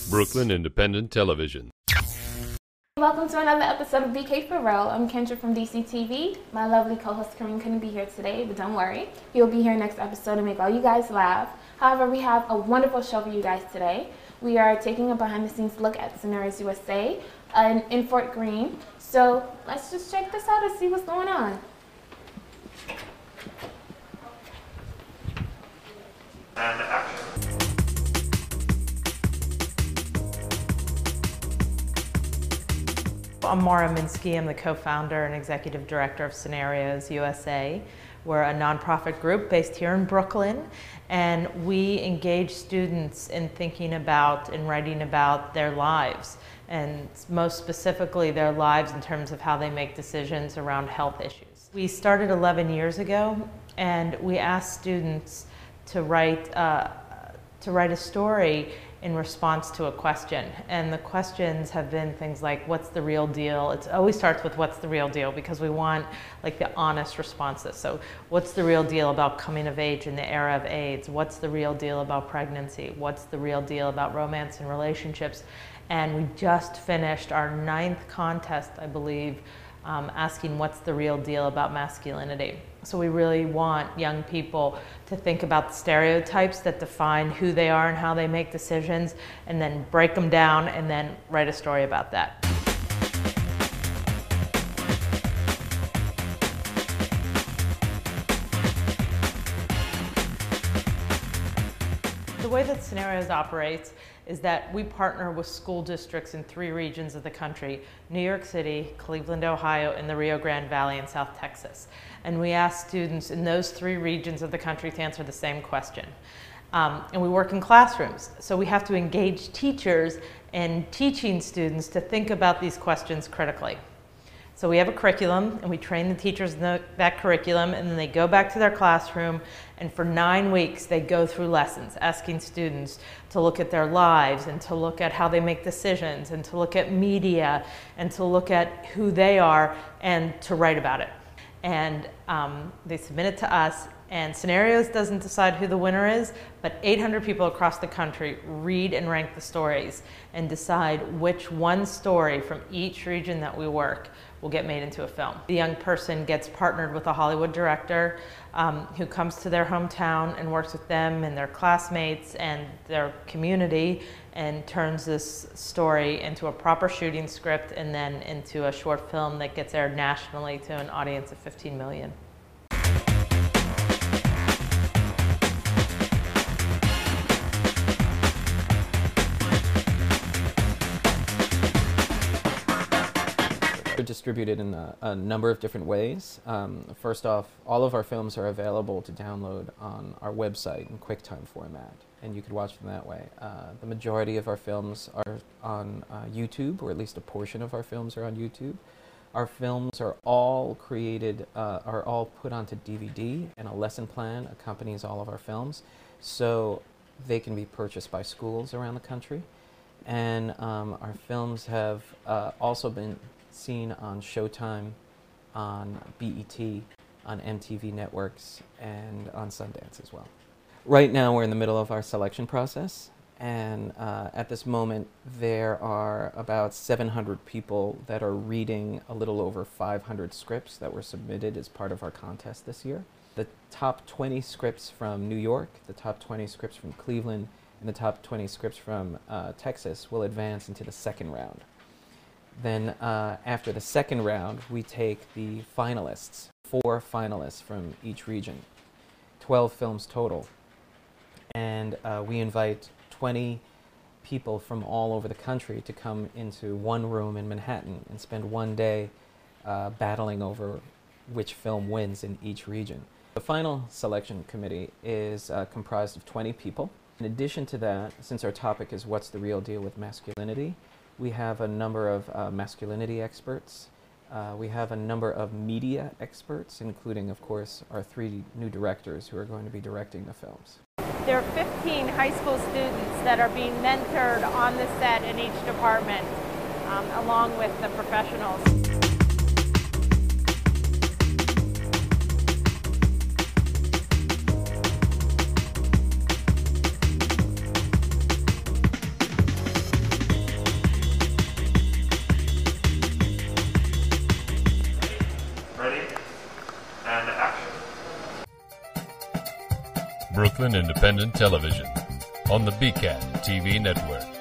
Brooklyn Independent Television. Welcome to another episode of BK4Reel. I'm Kendra from DCTV. My lovely co-host Kareem couldn't be here today, but don't worry. He'll be here next episode to make all you guys laugh. However, we have a wonderful show for you guys today. We are taking a behind-the-scenes look at Scenarios USA in Fort Greene. So let's just check this out and see what's going on. And action. I'm Maura Minsky. I'm the co-founder and executive director of Scenarios USA. We're a nonprofit group based here in Brooklyn, and we engage students in thinking about and writing about their lives, and most specifically their lives in terms of how they make decisions around health issues. We started 11 years ago, and we asked students to write a story in response to a question. And the questions have been things like, what's the real deal? It always starts with what's the real deal, because we want like the honest responses. So what's the real deal about coming of age in the era of AIDS? What's the real deal about pregnancy? What's the real deal about romance and relationships? And we just finished our 9th contest, I believe, asking what's the real deal about masculinity. So we really want young people to think about the stereotypes that define who they are and how they make decisions, and then break them down and then write a story about that. The way that Scenarios operates is that we partner with school districts in 3 regions of the country: New York City, Cleveland, Ohio, and the Rio Grande Valley in South Texas. And we ask students in those 3 regions of the country to answer the same question. And we work in classrooms, so we have to engage teachers in teaching students to think about these questions critically. So we have a curriculum, and we train the teachers in that curriculum, and then they go back to their classroom, and for 9 weeks they go through lessons, asking students to look at their lives, and to look at how they make decisions, and to look at media, and to look at who they are, and to write about it. And they submit it to us, and Scenarios doesn't decide who the winner is, but 800 people across the country read and rank the stories and decide which one story from each region that we work will get made into a film. The young person gets partnered with a Hollywood director who comes to their hometown and works with them and their classmates and their community, and turns this story into a proper shooting script and then into a short film that gets aired nationally to an audience of 15 million. They're distributed in a number of different ways. First off, all of our films are available to download on our website in QuickTime format, and you could watch them that way. The majority of our films are on YouTube, or at least a portion of our films are on YouTube. Our films are all created, are all put onto DVD, and a lesson plan accompanies all of our films, so they can be purchased by schools around the country. And our films have also been seen on Showtime, on BET, on MTV networks, and on Sundance as well. Right now we're in the middle of our selection process, and at this moment there are about 700 people that are reading a little over 500 scripts that were submitted as part of our contest this year. The top 20 scripts from New York, the top 20 scripts from Cleveland, and the top 20 scripts from Texas will advance into the 2nd round. Then after the 2nd round, we take the finalists, 4 finalists from each region, 12 films total. And we invite 20 people from all over the country to come into one room in Manhattan and spend one day battling over which film wins in each region. The final selection committee is comprised of 20 people. In addition to that, since our topic is what's the real deal with masculinity, we have a number of masculinity experts. We have a number of media experts, including, of course, our 3 new directors who are going to be directing the films. There are 15 high school students that are being mentored on the set in each department, along with the professionals. Brooklyn Independent Television on the BK TV network.